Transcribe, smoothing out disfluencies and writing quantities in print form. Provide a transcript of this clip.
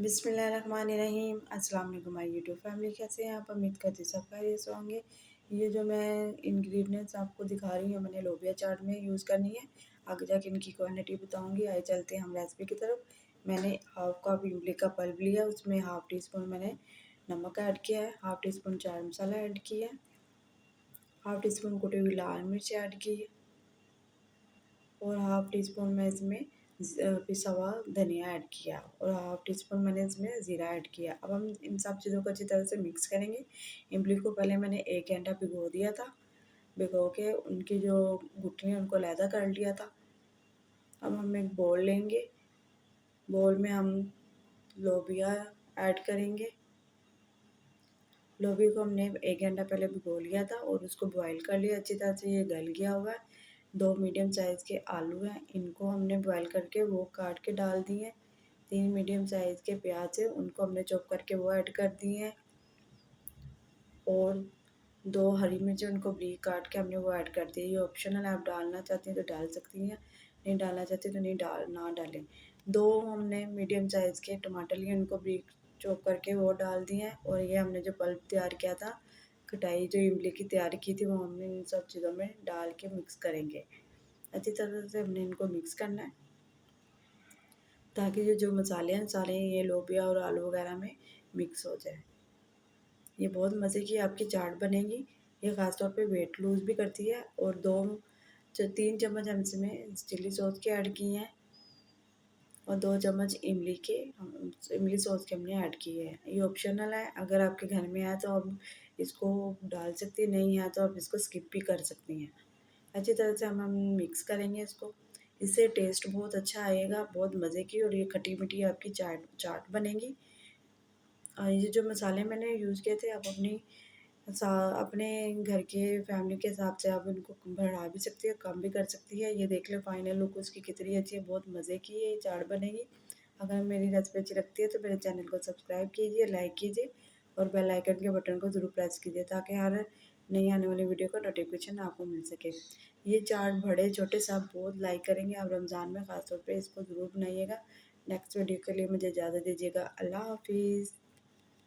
बिस्मिल्लाहिर्रहमानिर्रहीम। अस्सलाम वालेकुम माय यूट्यूब फैमिली, कैसे हैं आप? उम्मीद करती सब खैरियत से होंगे। ये जो मैं इंग्रेडिएंट्स आपको दिखा रही हूँ, मैंने लोबिया चाट में यूज़ करनी है। आगे जाके इनकी क्वांटिटी बताऊँगी। आइए चलते हैं हम रेसिपी की तरफ। मैंने हाफ कप इमली का पल्प लिया, उसमें हाफ़ टी स्पून मैंने नमक ऐड किया है, half tea spoon chaat masala add किया है, हाफ़ टी स्पून कुटी हुई लाल मिर्च ऐड की है और हाफ़ टी स्पून मैं इसमें पिसा हुआ धनिया ऐड किया और हाफ़ टी स्पून मैंने इसमें ज़ीरा ऐड किया। अब हम इन सब चीज़ों को अच्छी तरह से मिक्स करेंगे। इमली को पहले मैंने 1 घंटा भिगो दिया था, भिगो के उनकी जो गुठली है उनको अलहदा कर लिया था। अब हम एक बोल लेंगे, बोल में हम लोबिया ऐड करेंगे। लोबिया को हमने 1 घंटा पहले भिगो लिया था और उसको बॉयल कर लिया अच्छी तरह से, ये गल गया हुआ है। 2 मीडियम साइज़ के आलू हैं, इनको हमने बॉयल करके वो काट के डाल दिए हैं। 3 मीडियम साइज़ के प्याज है, उनको हमने चॉप करके वो ऐड कर दिए हैं और 2 हरी मिर्च उनको बारीक काट के हमने वो ऐड कर दिए। ये ऑप्शनल है, आप डालना चाहती हैं तो डाल सकती हैं, नहीं डालना चाहती तो ना डालें। 2 हमने मीडियम साइज़ के टमाटर लिए, उनको बारीक चॉप करके वो डाल दिए हैं और ये हमने जो पल्प तैयार किया था, खटाई जो इमली की तैयार की थी, वो हमने इन सब चीज़ों में डाल के मिक्स करेंगे। अच्छी तरह से हमने इनको मिक्स करना है ताकि ये जो मसाले हैं सारे ये लोबिया और आलू वगैरह में मिक्स हो जाए। ये बहुत मज़े की आपकी चाट बनेगी। ये ख़ास तौर पे वेट लूज़ भी करती है और 3 चम्मच हम इसमें चिल्ली सॉस के ऐड किए हैं और 2 चम्मच इमली सॉस के हमने ऐड किए हैं। ये ऑप्शनल है, अगर आपके घर में है तो आप इसको डाल सकती हैं, नहीं है तो आप इसको स्किप भी कर सकती हैं। अच्छी तरह से हम मिक्स करेंगे इसको, इससे टेस्ट बहुत अच्छा आएगा, बहुत मज़े की और ये खट्टी मीठी आपकी चाट बनेगी। ये जो मसाले मैंने यूज़ किए थे, आप अपने घर के फैमिली के हिसाब से आप इनको बढ़ा भी सकती है, कम भी कर सकती है। ये देख लें फाइनल लुक उसकी कितनी अच्छी है, बहुत मज़े की ये चाट बनेगी। अगर मेरी रेसिपी अच्छी लगती है तो मेरे चैनल को सब्सक्राइब कीजिए, लाइक कीजिए और बेल आइकन के बटन को ज़रूर प्रेस कीजिए ताकि हर नई आने वाली वीडियो का नोटिफिकेशन आपको मिल सके। ये चाट बड़े छोटे सब बहुत लाइक करेंगे। आप रमज़ान में ख़ास तौर पे इसको ज़रूर बनाइएगा। नेक्स्ट वीडियो के लिए मुझे इजाज़त दीजिएगा। अल्लाह हाफ़िज़।